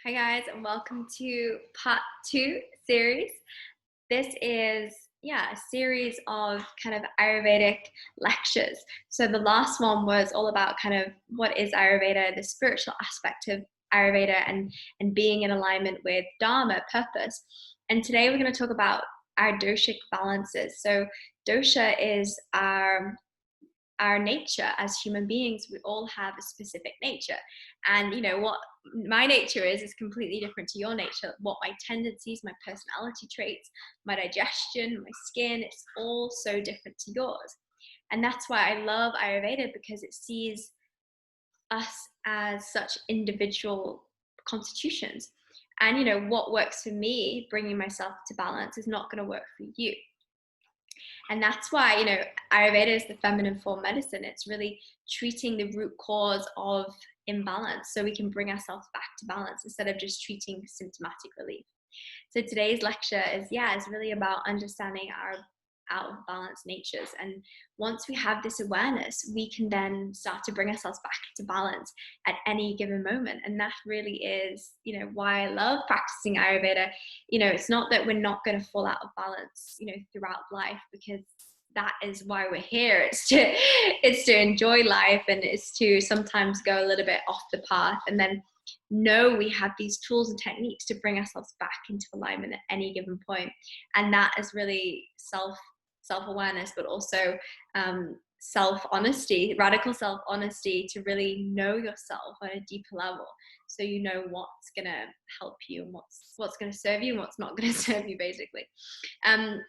Hi guys, and welcome to part two series. This is a series of kind of Ayurvedic lectures. So the last one was all about kind of what is Ayurveda, the spiritual aspect of Ayurveda, and being in alignment with Dharma, purpose. And today we're going to talk about our doshic balances. So dosha is our nature as human beings. We all have a specific nature, and what my nature is completely different to your nature. What my tendencies, my personality traits, my digestion, my skin, it's all so different to yours. And that's why I love Ayurveda, because it sees us as such individual constitutions. And what works for me, bringing myself to balance, is not going to work for you. And that's why, Ayurveda is the feminine form medicine. It's really treating the root cause of imbalance so we can bring ourselves back to balance instead of just treating symptomatic relief. So today's lecture is really about understanding our out of balance natures. And once we have this awareness, we can then start to bring ourselves back to balance at any given moment. And that really is, why I love practicing Ayurveda. It's not that we're not going to fall out of balance, throughout life, because that is why we're here. It's to enjoy life, and it's to sometimes go a little bit off the path, and then know we have these tools and techniques to bring ourselves back into alignment at any given point. And that is really self-awareness, but also self-honesty, radical self-honesty, to really know yourself on a deeper level, so you know what's going to help you and what's going to serve you and what's not going to serve you, basically.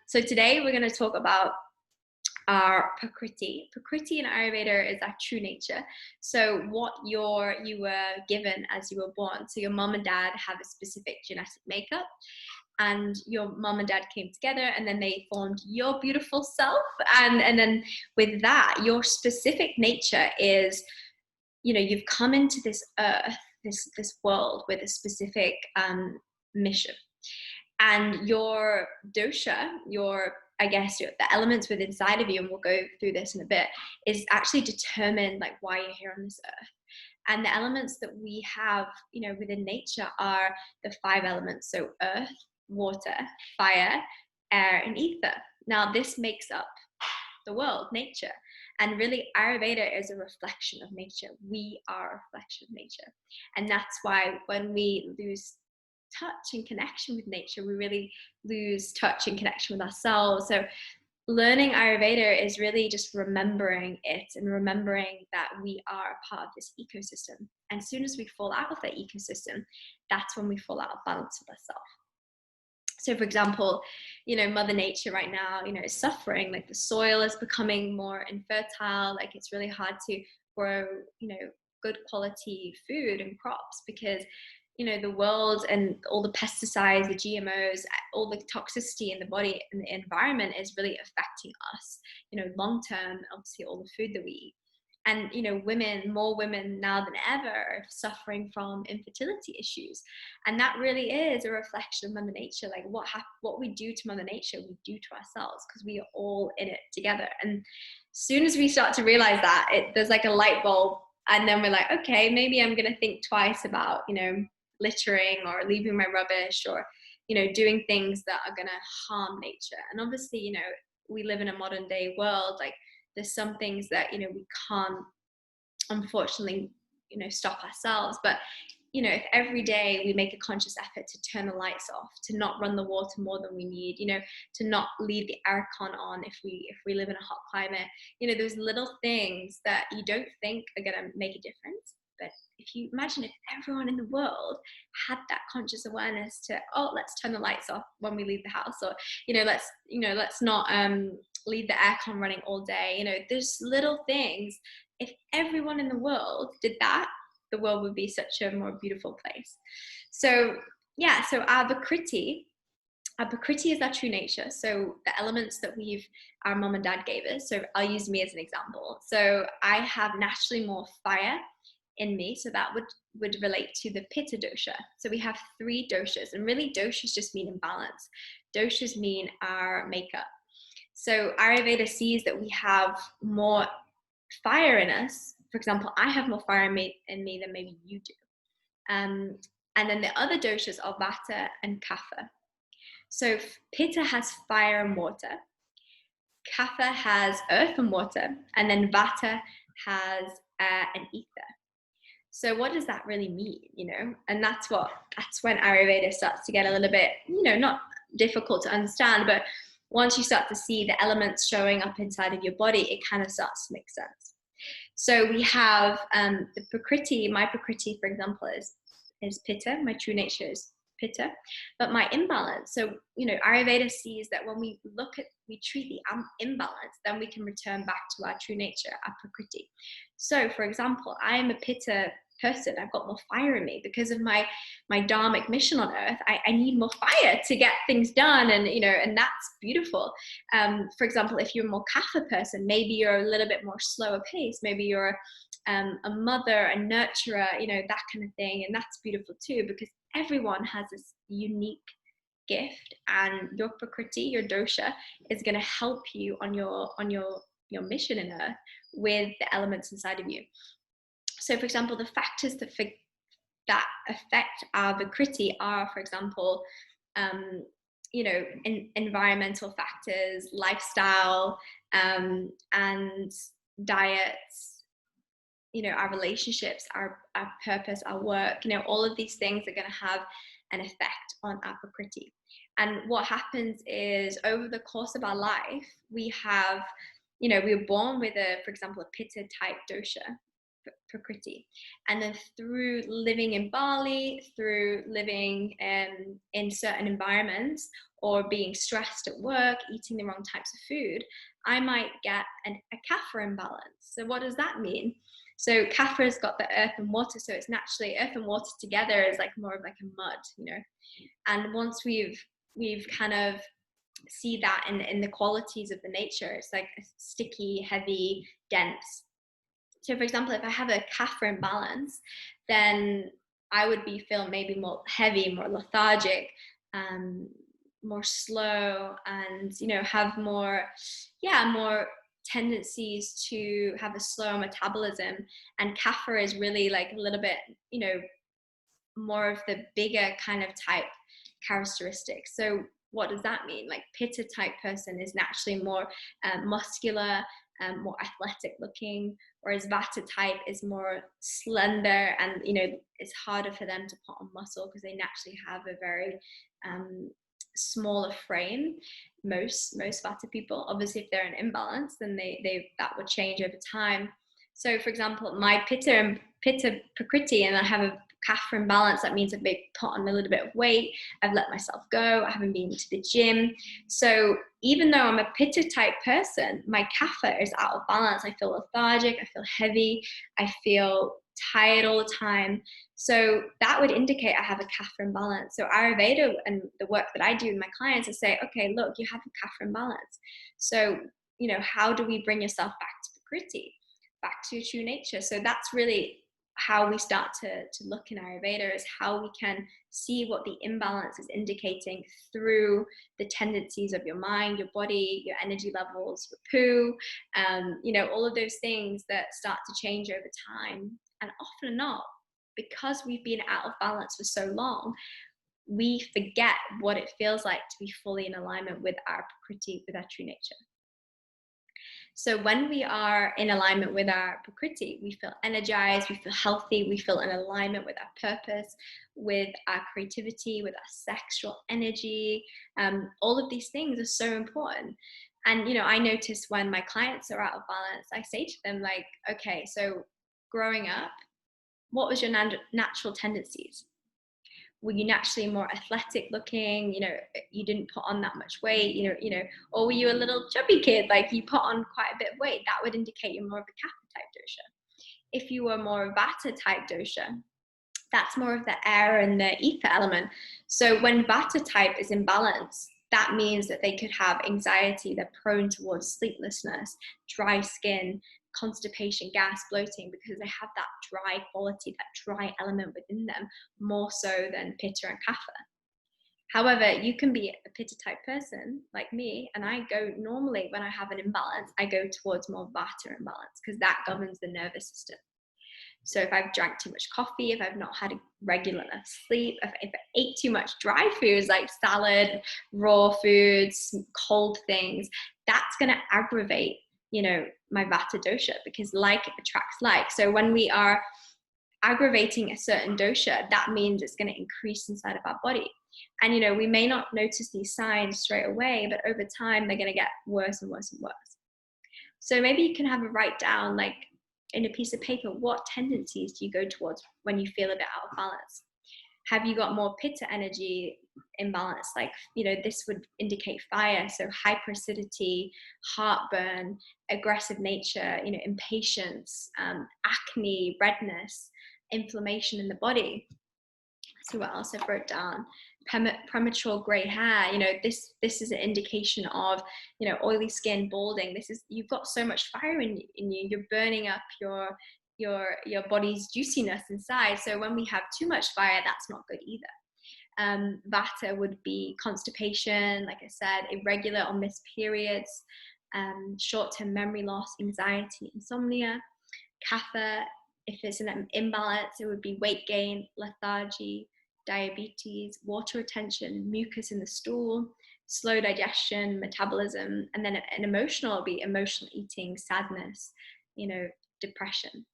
So today we're going to talk about our Prakriti. Prakriti in Ayurveda is our true nature. So what you were given as you were born. So your mom and dad have a specific genetic makeup, and your mom and dad came together, and then they formed your beautiful self. And then with that, your specific nature is, you've come into this earth, this world, with a specific mission. And your dosha, the elements within inside of you, and we'll go through this in a bit, is actually determined like why you're here on this earth. And the elements that we have, within nature are the 5 elements. So earth, water, fire, air, and ether. Now this makes up the world, nature. And really, Ayurveda is a reflection of nature. We are a reflection of nature. And that's why when we lose touch and connection with nature, we really lose touch and connection with ourselves. So learning Ayurveda is really just remembering it, and remembering that we are a part of this ecosystem. And as soon as we fall out of that ecosystem, that's when we fall out of balance with ourselves. So for example, Mother Nature right now, is suffering. Like the soil is becoming more infertile. Like it's really hard to grow, good quality food and crops, because the world and all the pesticides, the GMOs, all the toxicity in the body and the environment is really affecting us, long term, obviously all the food that we eat. And, more women now than ever are suffering from infertility issues. And that really is a reflection of Mother Nature. Like what we do to Mother Nature, we do to ourselves, because we are all in it together. And as soon as we start to realize that, there's like a light bulb. And then we're like, okay, maybe I'm going to think twice about, littering or leaving my rubbish, or, doing things that are going to harm nature. And obviously, we live in a modern day world. Like there's some things that, we can't, unfortunately, stop ourselves. But, if every day we make a conscious effort to turn the lights off, to not run the water more than we need, to not leave the aircon on if we live in a hot climate, those little things that you don't think are going to make a difference. But if you imagine if everyone in the world had that conscious awareness to, let's turn the lights off when we leave the house, or, let's not leave the aircon running all day. There's little things. If everyone in the world did that, the world would be such a more beautiful place. So our Prakriti is our true nature. So the elements that our mom and dad gave us. So I'll use me as an example. So I have naturally more fire in me, so that would relate to the Pitta dosha. So we have 3 doshas, and really doshas just mean imbalance. Doshas mean our makeup. So Ayurveda sees that we have more fire in us. For example, I have more fire in me than maybe you do. And then the other doshas are Vata and Kapha. So Pitta has fire and water, Kapha has earth and water, and then Vata has air and ether. So what does that really mean, And that's when Ayurveda starts to get a little bit, not difficult to understand, but once you start to see the elements showing up inside of your body, it kind of starts to make sense. So we have the Prakriti. My Prakriti, for example, is Pitta. My true nature is Pitta, but my imbalance. So, Ayurveda sees that when we treat the imbalance, then we can return back to our true nature, our Prakriti. So, for example, I am a Pitta person. I've got more fire in me because of my dharmic mission on earth. I need more fire to get things done, and that's beautiful. For example, if you're a more Kapha person, maybe you're a little bit more slower pace. Maybe you're a mother, a nurturer, that kind of thing, and that's beautiful too, because everyone has this unique gift, and your Prakriti, your dosha, is going to help you on your mission in earth with the elements inside of you. So, for example, the factors that affect our Prakriti are, for example, environmental factors, lifestyle, and diets, our relationships, our purpose, our work, all of these things are going to have an effect on our Prakriti. And what happens is, over the course of our life, we have, we were born with for example, a Pitta type dosha, Prakriti. And then through living in Bali, through living in certain environments, or being stressed at work, eating the wrong types of food, I might get a Kapha imbalance. So what does that mean? So Kapha has got the earth and water, so it's naturally earth and water together is like more of like a mud, And once we've kind of see that in the qualities of the nature, it's like a sticky, heavy, dense. So for example, if I have a Kapha imbalance, then I would feel maybe more heavy, more lethargic, more slow, and have more tendencies to have a slow metabolism. And Kapha is really like a little bit, more of the bigger kind of type characteristics. So what does that mean? Like Pitta type person is naturally more muscular, more athletic looking, whereas Vata type is more slender, and it's harder for them to put on muscle because they naturally have a very smaller frame. Most Vata people, obviously, if they're in imbalance, then they that would change over time. So for example, my Pitta Prakriti, and I have a Kapha imbalance, that means I've maybe put on a little bit of weight, I've let myself go, I haven't been to the gym. So even though I'm a Pitta type person, my Kapha is out of balance. I feel lethargic, I feel heavy, I feel tired all the time. So that would indicate I have a Kapha imbalance. So Ayurveda and the work that I do with my clients is say, okay, look, you have a Kapha imbalance. So, how do we bring yourself back to Prakriti, back to your true nature? So that's really how we start to look in Ayurveda, is how we can see what the imbalance is indicating through the tendencies of your mind, your body, your energy levels, your poo, all of those things that start to change over time. And often not, because we've been out of balance for so long, we forget what it feels like to be fully in alignment with our Prakriti, with our true nature. So when we are in alignment with our Prakriti, we feel energized, we feel healthy, we feel in alignment with our purpose, with our creativity, with our sexual energy. All of these things are so important. And, I notice when my clients are out of balance, I say to them, like, okay, so growing up, what was your natural tendencies? Were you naturally more athletic looking? You didn't put on that much weight, or were you a little chubby kid, like you put on quite a bit of weight? That would indicate you're more of a Kapha type dosha. If you were more Vata type dosha, that's more of the air and the ether element. So when Vata type is in balance, that means that they could have anxiety, they're prone towards sleeplessness, dry skin, constipation, gas, bloating, because they have that dry quality, that dry element within them, more so than Pitta and Kapha. However, you can be a Pitta type person like me, and I go normally, when I have an imbalance, I go towards more Vata imbalance, because that governs the nervous system. So if I've drank too much coffee, if I've not had a regular enough sleep, if I ate too much dry foods like salad, raw foods, cold things, that's going to aggravate, my Vata dosha, because like attracts like. So when we are aggravating a certain dosha, that means it's going to increase inside of our body. And, we may not notice these signs straight away, but over time, they're going to get worse and worse and worse. So maybe you can have a write down, like in a piece of paper, what tendencies do you go towards when you feel a bit out of balance? Have you got more Pitta energy imbalance? Like, this would indicate fire. So hyperacidity, heartburn, aggressive nature, impatience, acne, redness, inflammation in the body. So what else I wrote down? Premature gray hair. This is an indication of, oily skin, balding. You've got so much fire in you. You're burning up your body's juiciness inside. So when we have too much fire, that's not good either. Vata would be constipation, like I said, irregular or missed periods, short-term memory loss, anxiety, insomnia. Kapha, if it's an imbalance, it would be weight gain, lethargy, diabetes, water retention, mucus in the stool, slow digestion, metabolism, and then an emotional will be emotional eating, sadness, depression.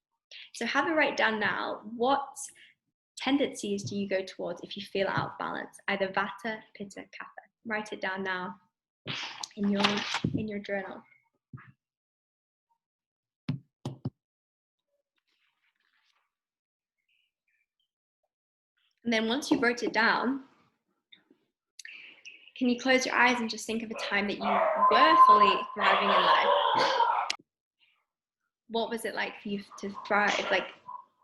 So have a write down now, what tendencies do you go towards if you feel out of balance, either Vata, Pitta, Kapha? Write it down now in your journal. And then once you wrote it down, can you close your eyes and just think of a time that you were fully thriving in life? What was it like for you to thrive, like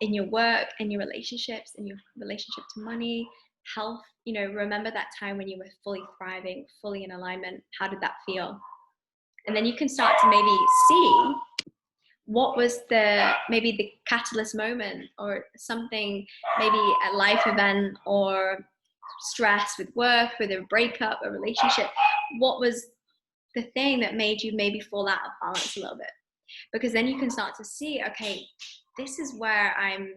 in your work, in your relationships, in your relationship to money, health? Remember that time when you were fully thriving, fully in alignment. How did that feel? And then you can start to maybe see what was maybe the catalyst moment, or something, maybe a life event or stress with work, with a breakup, a relationship. What was the thing that made you maybe fall out of balance a little bit? Because then you can start to see, okay, this is where I'm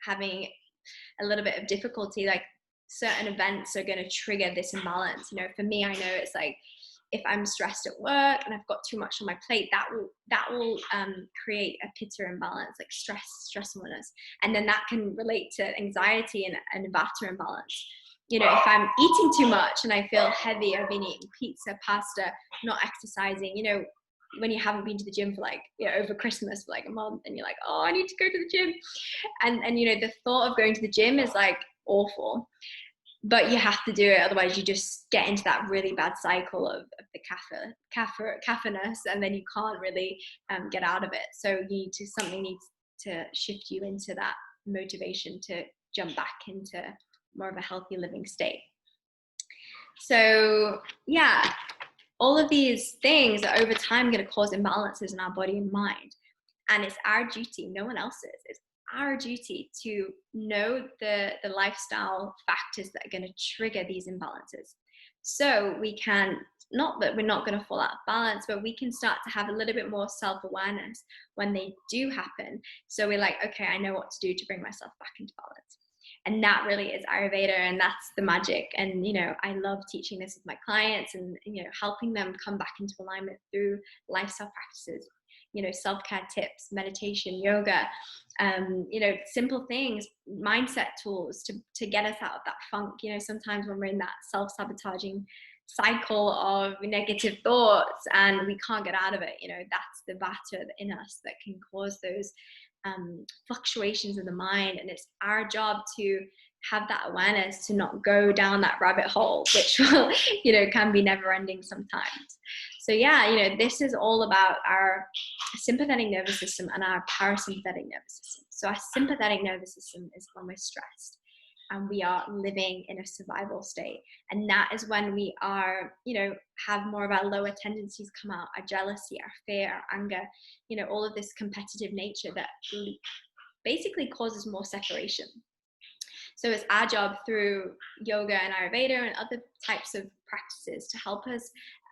having a little bit of difficulty. Like certain events are going to trigger this imbalance. For me, I know it's like, if I'm stressed at work and I've got too much on my plate, that will create a Pitta imbalance, like stressfulness, and then that can relate to anxiety and Vata imbalance. If I'm eating too much and I feel heavy, I've been eating pizza, pasta, not exercising. When you haven't been to the gym for over Christmas for a month, and you're like, oh, I need to go to the gym, and the thought of going to the gym is awful. But you have to do it, otherwise you just get into that really bad cycle of the kapha-ness, and then you can't really get out of it. So something needs to shift you into that motivation to jump back into more of a healthy living state. So yeah, all of these things are over time going to cause imbalances in our body and mind, and it's our duty, no one else's, it's our duty to know the lifestyle factors that are going to trigger these imbalances. So we can, not that we're not going to fall out of balance, but we can start to have a little bit more self-awareness when they do happen. So we're like, okay, I know what to do to bring myself back into balance. And that really is Ayurveda, and that's the magic. And, I love teaching this with my clients and, helping them come back into alignment through lifestyle practices, self-care tips, meditation, yoga, simple things, mindset tools to get us out of that funk. Sometimes when we're in that self-sabotaging cycle of negative thoughts and we can't get out of it, that's the Vata in us that can cause those fluctuations in the mind. And it's our job to have that awareness to not go down that rabbit hole, which will, can be never ending sometimes. So yeah, this is all about our sympathetic nervous system and our parasympathetic nervous system. So our sympathetic nervous system is when we're stressed and we are living in a survival state. And that is when we are, have more of our lower tendencies come out, our jealousy, our fear, our anger, all of this competitive nature that basically causes more separation. So it's our job through yoga and Ayurveda and other types of practices to help us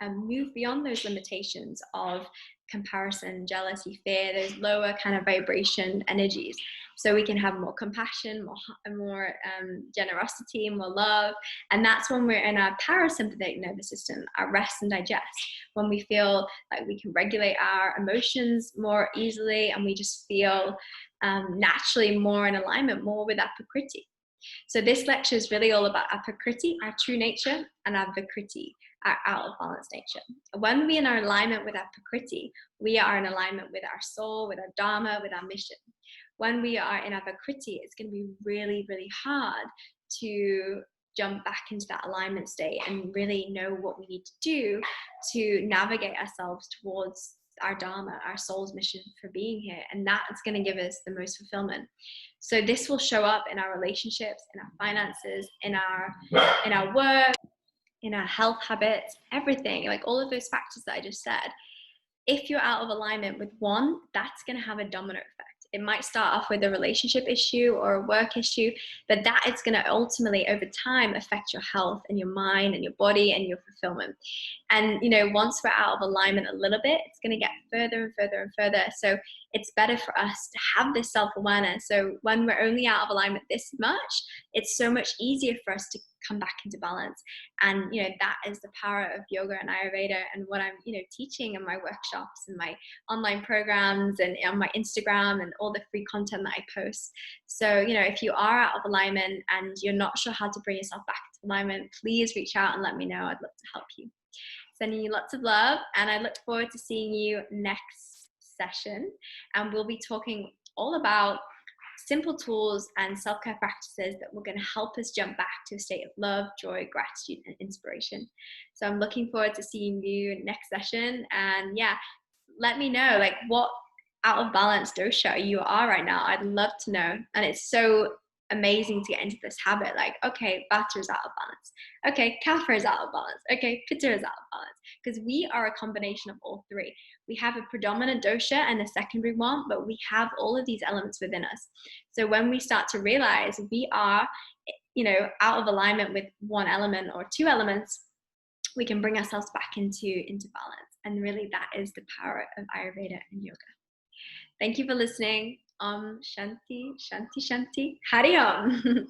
move beyond those limitations of comparison, jealousy, fear, those lower kind of vibration energies. So we can have more compassion, more generosity, more love. And that's when we're in our parasympathetic nervous system, our rest and digest, when we feel like we can regulate our emotions more easily, and we just feel naturally more in alignment, more with our Prakriti. So this lecture is really all about our Prakriti, our true nature, and our Vikriti, our out of balance nature. When we're in our alignment with our Prakriti, we are in alignment with our soul, with our Dharma, with our mission. When we are in our Vikriti, it's going to be really, really hard to jump back into that alignment state and really know what we need to do to navigate ourselves towards our Dharma, our soul's mission for being here. And that's going to give us the most fulfillment. So this will show up in our relationships, in our finances, in our work, in our health habits, everything, like all of those factors that I just said. If you're out of alignment with one, that's going to have a domino effect. It might start off with a relationship issue or a work issue, but that is going to ultimately, over time, affect your health and your mind and your body and your fulfillment. And, once we're out of alignment a little bit, it's going to get further and further and further. So it's better for us to have this self-awareness. So when we're only out of alignment this much, it's so much easier for us to come back into balance. And that is the power of yoga and Ayurveda, and what I'm teaching in my workshops and my online programs and on my Instagram and all the free content that I post. So if you are out of alignment and you're not sure how to bring yourself back into alignment, please reach out and let me know. I'd love to help you. Sending you lots of love, and I look forward to seeing you next session. And we'll be talking all about simple tools and self-care practices that were going to help us jump back to a state of love, joy, gratitude, and inspiration. So I'm looking forward to seeing you next session. And let me know what out of balance dosha you are right now. I'd love to know. And it's so amazing to get into this habit. Okay, Vata is out of balance. Okay, Kapha is out of balance. Okay, Pitta is out of balance. Because we are a combination of all three. We have a predominant dosha and a secondary one, but we have all of these elements within us. So when we start to realize we are, out of alignment with one element or two elements, we can bring ourselves back into balance. And really, that is the power of Ayurveda and yoga. Thank you for listening. Shanti, Shanti, Shanti. Hari Om.